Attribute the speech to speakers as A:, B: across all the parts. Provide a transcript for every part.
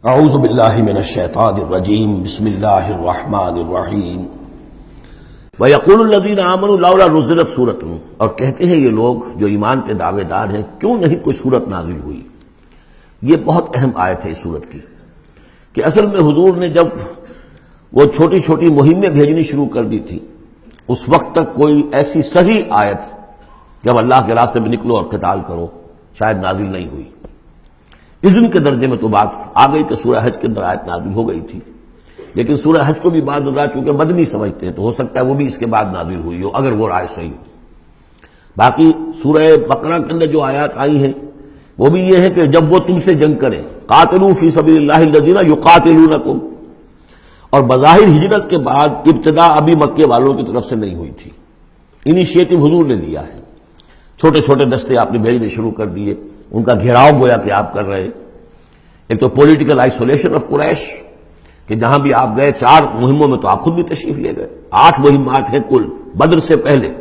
A: اعوذ باللہ من الشیطان الرجیم بسم اللہ الرحمن الرحیم وَيَقُولُ الَّذِينَ آمَنُوا لَوْلَا نُزِّلَتْ سُورَةٌ، اور کہتے ہیں یہ لوگ جو ایمان کے دعوے دار ہیں کیوں نہیں کوئی صورت نازل ہوئی۔ یہ بہت اہم آیت ہے اس صورت کی کہ اصل میں حضور نے جب وہ چھوٹی چھوٹی مہمیں بھیجنی شروع کر دی تھی اس وقت تک کوئی ایسی صحیح آیت جب اللہ کے راستے میں نکلو اور قتال کرو شاید نازل نہیں ہوئی۔ اذن کے درجے میں تو بات آ گئی کہ سورہ حج کے اندر آیت نازل ہو گئی تھی، لیکن سورہ حج کو بھی بعض حضرات چونکہ مدنی سمجھتے ہیں تو ہو سکتا ہے وہ بھی اس کے بعد نازل ہوئی ہو اگر وہ رائے صحیح ہو۔ باقی سورہ بقرہ کے اندر جو آیات آئی ہیں وہ بھی یہ ہے کہ جب وہ تم سے جنگ کریں، قاتلوا فی سبیل اللہ الذین یقاتلونکم، اور بظاہر ہجرت کے بعد ابتدا ابھی مکے والوں کی طرف سے نہیں ہوئی تھی، انیشیٹو حضور نے لیا ہے، چھوٹے چھوٹے دستے آپ نے بھیجنے شروع کر دیے، ان کا گھیراؤ گویا کہ آپ کر رہے۔ ایک تو پولیٹیکل آئسولیشن آف قریش کہ جہاں بھی آپ گئے 4 مہموں میں تو آپ خود بھی تشریف لے گئے، 8 مہمات ہیں کل بدر سے پہلے،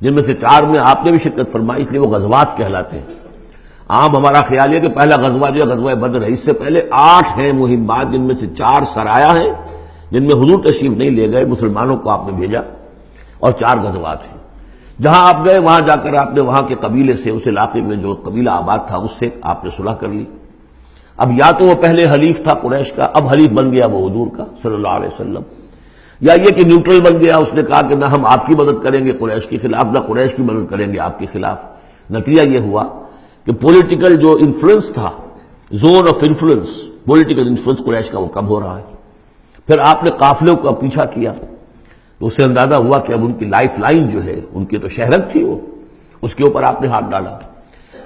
A: جن میں سے 4 میں آپ نے بھی شرکت فرمائی، اس لیے وہ غزوات کہلاتے ہیں۔ عام ہمارا خیال ہے کہ پہلا غزوہ جو ہے غزوہ بدر ہے، اس سے پہلے 8 ہیں مہمات، جن میں سے 4 سرایا ہیں جن میں حضور تشریف نہیں لے گئے، مسلمانوں کو آپ نے بھیجا، اور 4 غزوات ہیں۔ جہاں آپ گئے وہاں جا کر آپ نے وہاں کے قبیلے سے، اس علاقے میں جو قبیلہ آباد تھا اس سے آپ نے صلح کر لی۔ اب یا تو وہ پہلے حلیف تھا قریش کا، اب حلیف بن گیا وہ حضور کا صلی اللہ علیہ وسلم، یا یہ کہ نیوٹرل بن گیا، اس نے کہا کہ نہ ہم آپ کی مدد کریں گے قریش کے خلاف، نہ قریش کی مدد کریں گے آپ کے خلاف۔ نتیجہ یہ ہوا کہ پولیٹیکل جو انفلوئنس تھا، zone of influence, political influence قریش کا وہ کم ہو رہا ہے۔ پھر آپ نے قافلوں کا پیچھا کیا تو اس سے اندازہ ہوا کہ اب ان کی لائف لائن جو ہے، ان کی تو شہرت تھی وہ، اس کے اوپر آپ نے ہاتھ ڈالا۔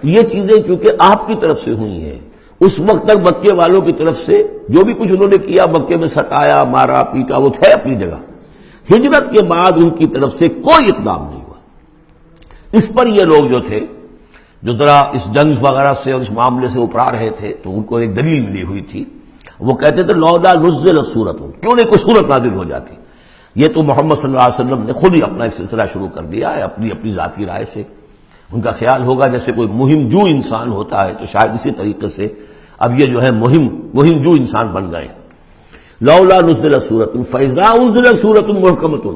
A: یہ چیزیں چونکہ آپ کی طرف سے ہوئی ہیں، اس وقت تک مکے والوں کی طرف سے جو بھی کچھ انہوں نے کیا، مکے میں ستایا مارا پیٹا، وہ تھے اپنی جگہ۔ ہجرت کے بعد ان کی طرف سے کوئی اقدام نہیں ہوا۔ اس پر یہ لوگ جو تھے جو ذرا اس جنگ وغیرہ سے اور اس معاملے سے اپرا رہے تھے تو ان کو ایک دلیل ملی ہوئی تھی، وہ کہتے تھے لولا نزلت سورۃ، کیوں نہیں کوئی سورت نازل ہو جاتی۔ یہ تو محمد صلی اللہ علیہ وسلم نے خود ہی اپنا ایک سلسلہ شروع کر دیا ہے اپنی ذاتی رائے سے۔ ان کا خیال ہوگا جیسے کوئی مہم جو انسان ہوتا ہے تو شاید اسی طریقے سے اب یہ جو ہے مہم جو انسان بن گئے۔ لولا نزلت سورۃ فاذا انزلت سورۃ محکمۃ،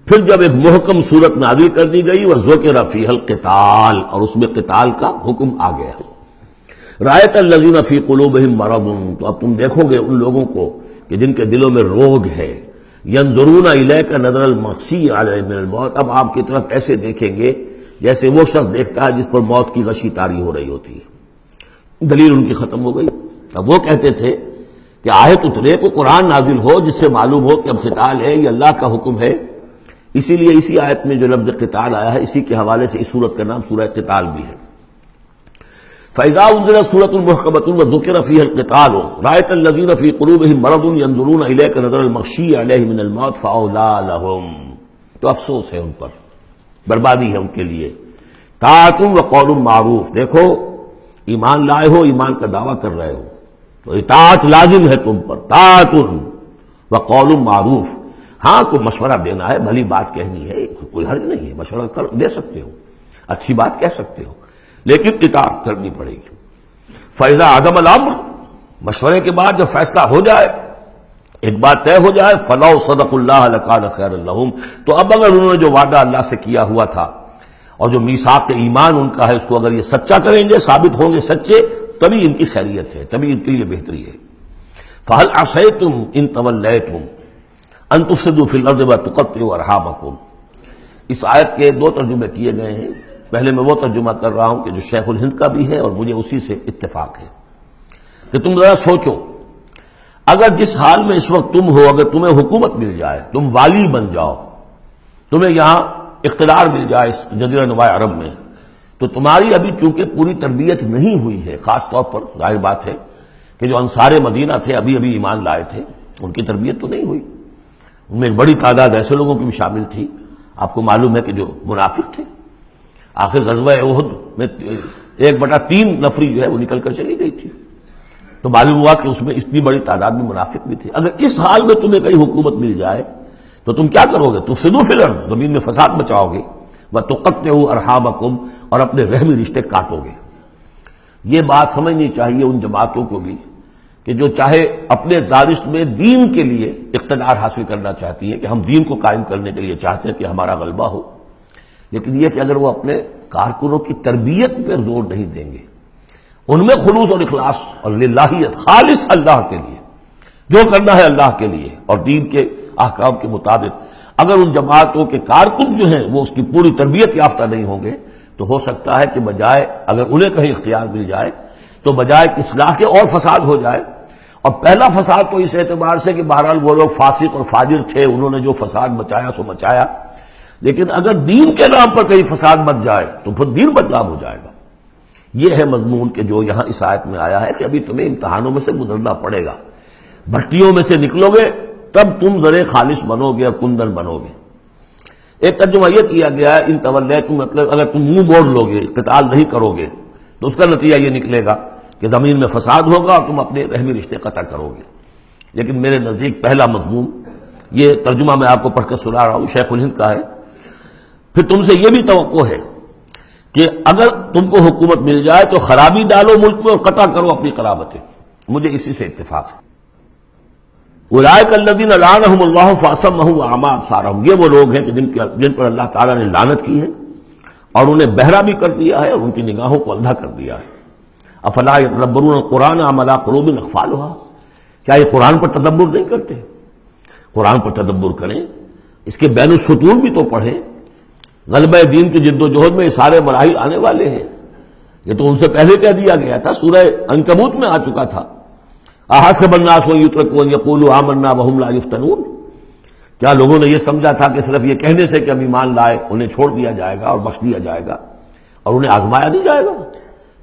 A: پھر جب ایک محکم سورت نازل کر دی گئی، وذکر فیہا القتال، اور اس میں قتال کا حکم آ گیا۔ رأیت الذین فی قلوبہم مرض، تو اب تم دیکھو گے ان لوگوں کو کہ جن کے دلوں میں روگ ہے، ینظرون الیک نظر المغشی علیہ من الموت، اب آپ کی طرف ایسے دیکھیں گے جیسے وہ شخص دیکھتا ہے جس پر موت کی غشی طاری ہو رہی ہوتی ہے۔ دلیل ان کی ختم ہو گئی۔ اب وہ کہتے تھے کہ آیت اترے، کو قرآن نازل ہو جس سے معلوم ہو کہ اب قتال ہے، یہ اللہ کا حکم ہے۔ اسی لیے اسی آیت میں جو لفظ قتال آیا ہے اسی کے حوالے سے اس سورت کا نام سورہ قتال بھی ہے۔ فَإِذَا أُنزِلَتْ سُورَةٌ مُحْكَمَةٌ وَذُكِرَ فِيهَا الْقِتَالُ رَأَيْتَ الَّذِينَ فِي قُلُوبِهِم مَّرَضٌ يَنظُرُونَ إِلَيْكَ نَظَرَ الْمَغْشِيِّ عَلَيْهِ مِنَ الْمَوْتِ فَأَوْلَىٰ لَهُمْ، تو افسوس ہے ان پر، بربادی ہے ان کے لیے۔ طاعۃ وقول معروف، دیکھو ایمان لائے ہو، ایمان کا دعویٰ کر رہے ہو تو اطاعت لازم ہے تم پر، طاعۃ وقول معروف، ہاں کوئی مشورہ دینا ہے، بھلی بات کہنی ہے، کوئی حرج نہیں ہے، مشورہ دے سکتے ہو، اچھی بات کہہ سکتے ہو، لیکن اطاعت کرنی پڑے گی۔ فَإِذَا عَزَمَ الْأَمْرُ، مشورے کے بعد جب فیصلہ ہو جائے، ایک بات طے ہو جائے، فَلَوْ صَدَقُوا اللَّهَ لَكَانَ خَيْرًا لَهُمْ، تو اب اگر انہوں نے جو وعدہ اللہ سے کیا ہوا تھا اور جو میثاق ایمان ان کا ہے اس کو اگر یہ سچا کریں گے، ثابت ہوں گے سچے، تبھی ان کی خیریت ہے، تبھی ان کے لیے بہتری ہے۔ فَهَلْ عَصَيْتُمْ إِن تَوَلَّيْتُمْ أَن تُفْسِدُوا فِي الْأَرْضِ وَتُقَطِّعُوا أَرْحَامَكُمْ، اس آیت کے 2 ترجمے کیے گئے ہیں۔ پہلے میں وہ ترجمہ کر رہا ہوں کہ جو شیخ الہند کا بھی ہے اور مجھے اسی سے اتفاق ہے کہ تم ذرا سوچو، اگر جس حال میں اس وقت تم ہو، اگر تمہیں حکومت مل جائے، تم والی بن جاؤ، تمہیں یہاں اقتدار مل جائے اس جزیرہ نما عرب میں، تو تمہاری ابھی چونکہ پوری تربیت نہیں ہوئی ہے، خاص طور پر ظاہر بات ہے کہ جو انصار مدینہ تھے ابھی ایمان لائے تھے، ان کی تربیت تو نہیں ہوئی، ان میں ایک بڑی تعداد ایسے لوگوں کی بھی شامل تھی، آپ کو معلوم ہے کہ جو منافق تھے۔ آخر غزوہ احد میں 1/3 نفری جو ہے وہ نکل کر چلی گئی تھی، تو معلوم ہوا کہ اس میں اتنی بڑی تعداد میں منافق بھی تھے۔ اگر اس حال میں تمہیں کہیں حکومت مل جائے تو تم کیا کرو گے؟ تفسدوا فی الارض، زمین میں فساد مچاؤ گے، وتقطعوا ارحامکم، اور اپنے رحمی رشتے کاٹو گے۔ یہ بات سمجھنی چاہیے ان جماعتوں کو بھی کہ جو چاہے اپنے دانش میں دین کے لیے اقتدار حاصل کرنا چاہتی ہیں کہ ہم دین کو قائم کرنے کے لیے چاہتے ہیں کہ ہمارا غلبہ ہو، لیکن یہ کہ اگر وہ اپنے کارکنوں کی تربیت پر زور نہیں دیں گے، ان میں خلوص اور اخلاص اور للہیت، خالص اللہ کے لیے جو کرنا ہے اللہ کے لیے اور دین کے احکام کے مطابق، اگر ان جماعتوں کے کارکن جو ہیں وہ اس کی پوری تربیت یافتہ نہیں ہوں گے تو ہو سکتا ہے کہ بجائے اگر انہیں کہیں اختیار مل جائے تو بجائے کہ اصلاح کے اور فساد ہو جائے۔ اور پہلا فساد تو اس اعتبار سے کہ بہرحال وہ لوگ فاسق اور فاجر تھے، انہوں نے جو فساد مچایا سو مچایا، لیکن اگر دین کے نام پر کہیں فساد مچ جائے تو پھر دین بدنام ہو جائے گا۔ یہ ہے مضمون کہ جو یہاں اس آیت میں آیا ہے کہ ابھی تمہیں امتحانوں میں سے گزرنا پڑے گا، بھٹیوں میں سے نکلو گے تب تم ذرے خالص بنو گے اور کندن بنو گے۔ ایک ترجمہ یہ کیا گیا ہے ان تولیتم، مطلب اگر تم منہ موڑ لو گے، قتال نہیں کرو گے تو اس کا نتیجہ یہ نکلے گا کہ زمین میں فساد ہوگا اور تم اپنے رحمی رشتے قطع کرو گے۔ لیکن میرے نزدیک پہلا مضمون، یہ ترجمہ میں آپ کو پڑھ کر سنا رہا ہوں، شیخ الہند کا ہے، پھر تم سے یہ بھی توقع ہے کہ اگر تم کو حکومت مل جائے تو خرابی ڈالو ملک میں اور قطع کرو اپنی قرابتیں۔ مجھے اسی سے اتفاق ہے۔ اولئک الذین لعنہم اللہ فاصمہم واعمی ابصارہم، یہ وہ لوگ ہیں کہ جن پر اللہ تعالیٰ نے لعنت کی ہے اور انہیں بہرا بھی کر دیا ہے اور ان کی نگاہوں کو اندھا کر دیا ہے۔ افلا یتدبرون القرآن ام علی قلوب اقفالها، کیا یہ قرآن پر تدبر نہیں کرتے؟ قرآن پر تدبر کریں، اس کے بین السطور بھی تو پڑھیں۔ غلبہ دین کی جد و جہد میں یہ سارے مراحل آنے والے ہیں، یہ تو ان سے پہلے کہہ دیا گیا تھا، سورہ عنکبوت میں آ چکا تھا۔ احسب الناس ان یترکوا ان یقولوا آمنا وهم لا یفتنون، کیا لوگوں نے یہ سمجھا تھا کہ صرف یہ کہنے سے کہ ہم ایمان لائے انہیں چھوڑ دیا جائے گا اور بخش دیا جائے گا اور انہیں آزمایا نہیں جائے گا؟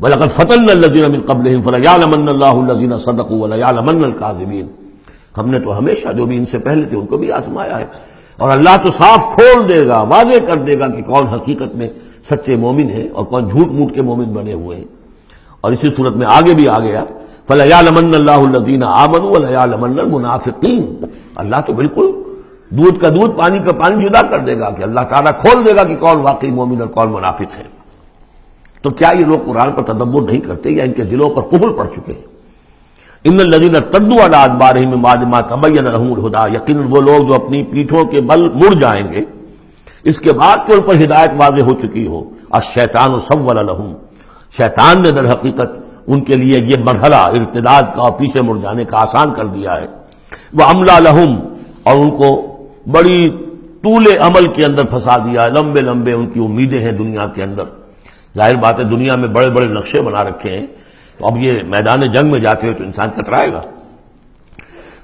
A: وَلَقَدْ فَتَنَّا الَّذِينَ مِن قَبْلِهِمْ فَلَيَعْلَمَنَّ اللَّهُ الَّذِينَ صَدَقُوا وَلَيَعْلَمَنَّ الْكَاذِبِينَ، ہم نے تو ہمیشہ جو بھی ان سے پہلے تھے ان کو بھی آزمایا ہے، اور اللہ تو صاف کھول دے گا، واضح کر دے گا کہ کون حقیقت میں سچے مومن ہیں اور کون جھوٹ موٹ کے مومن بنے ہوئے ہیں۔ اور اسی صورت میں آگے بھی آ گیا فَلَيَعْلَمَنَّ اللَّهُ الَّذِينَ آمَنُوا وَلَيَعْلَمَنَّ الْمُنَافِقِينَ، اللہ تو بالکل دودھ کا دودھ پانی کا پانی جدا کر دے گا کہ اللہ تعالیٰ کھول دے گا کہ کون واقعی مومن اور کون منافق ہے۔ تو کیا یہ لوگ قرآن پر تدبر نہیں کرتے یا ان کے دلوں پر قفل پڑ چکے ہیں؟ ان الذین ارتدوا علی ادبارہم من بعد ما تبین لہم الہدی، یقیناً وہ لوگ جو اپنی پیٹھوں کے بل مڑ جائیں گے اس کے بعد کہ ان پر ہدایت واضح ہو چکی ہو۔ الشیطان سول لہم، شیطان نے در حقیقت ان کے لیے یہ مرحلہ ارتداد کا اور پیچھے مڑ جانے کا آسان کر دیا ہے۔ وَأَمْلَىٰ لَهُمْ، اور ان کو بڑی طول عمل کے اندر پھنسا دیا ہے، لمبے لمبے ان کی امیدیں ہیں دنیا کے اندر۔ ظاہر بات ہے دنیا میں بڑے بڑے نقشے بنا رکھے ہیں، تو اب یہ میدان جنگ میں جاتے ہوئے تو انسان کترائے گا۔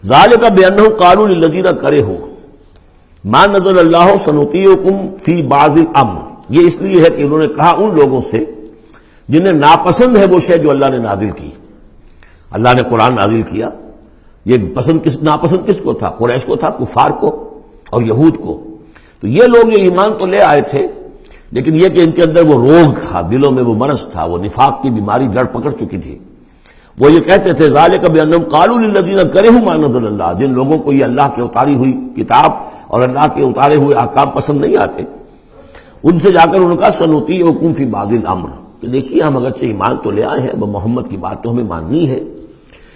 A: ذَلِكَ بِأَنَّهُمْ قَالُوا لِلَّذِينَ كَرِهُوا مَا نَزَلَ اللَّهُ سَنُطِيعُكُمْ فِي بَعْضِ الْأَمْرِ، یہ اس لیے ہے کہ انہوں نے کہا ان لوگوں سے جنہیں ناپسند ہے وہ شے جو اللہ نے نازل کی۔ اللہ نے قرآن نازل کیا، یہ ناپسند کس کو تھا؟ قریش کو تھا، کفار کو اور یہود کو۔ تو یہ لوگ یہ ایمان تو لے آئے تھے، لیکن یہ کہ ان کے اندر وہ روگ تھا، دلوں میں وہ مرض تھا، وہ نفاق کی بیماری جڑ پکڑ چکی تھی۔ وہ یہ کہتے تھے ذالک بانہم قالوا للذین کرہوا ما نزل اللہ، جن لوگوں کو یہ اللہ کے اتاری ہوئی کتاب اور اللہ کے اتارے ہوئے احکام پسند نہیں آتے، ان سے جا کر انہوں نے کہا سنطیعکم فی بعض الامر، کہ دیکھیے ہم اگرچہ ایمان تو لے آئے ہیں، وہ محمد کی بات تو ہمیں ماننی ہے،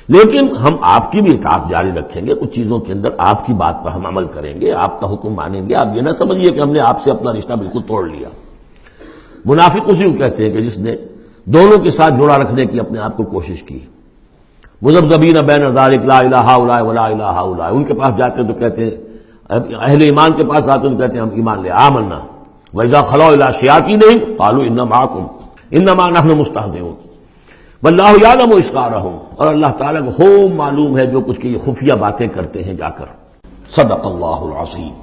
A: لیکن ہم آپ کی بھی اطاعت جاری رکھیں گے، کچھ چیزوں کے اندر آپ کی بات پر ہم عمل کریں گے، آپ کا حکم مانیں گے۔ آپ یہ نہ سمجھیے کہ ہم نے آپ سے اپنا رشتہ بالکل توڑ لیا۔ منافق اسی کو کہتے ہیں کہ جس نے دونوں کے ساتھ جوڑا رکھنے کی اپنے آپ کو کوشش کی۔ مذبذبین بین ذلک لا الہ ہؤلاء ولا الہ ہؤلاء، ان کے پاس جاتے ہیں تو کہتے ہیں، اہل ایمان کے پاس آتے ہیں تو کہتے ہیں ہم ایمان لے آمنا، وَإِذَا خَلَوْا إِلَىٰ شَيَاطِینِهِمْ قَالُوا إِنَّا مَعَكُمْ إِنَّمَا نَحْنُ مُسْتَهْزِئُونَ وَاللَّهُ يَعْلَمُ إِسْرَارَهُمْ، اور اللہ تعالیٰ کو خوب معلوم ہے جو کچھ کی یہ خفیہ باتیں کرتے ہیں جا کر۔ صدق اللہ العظیم۔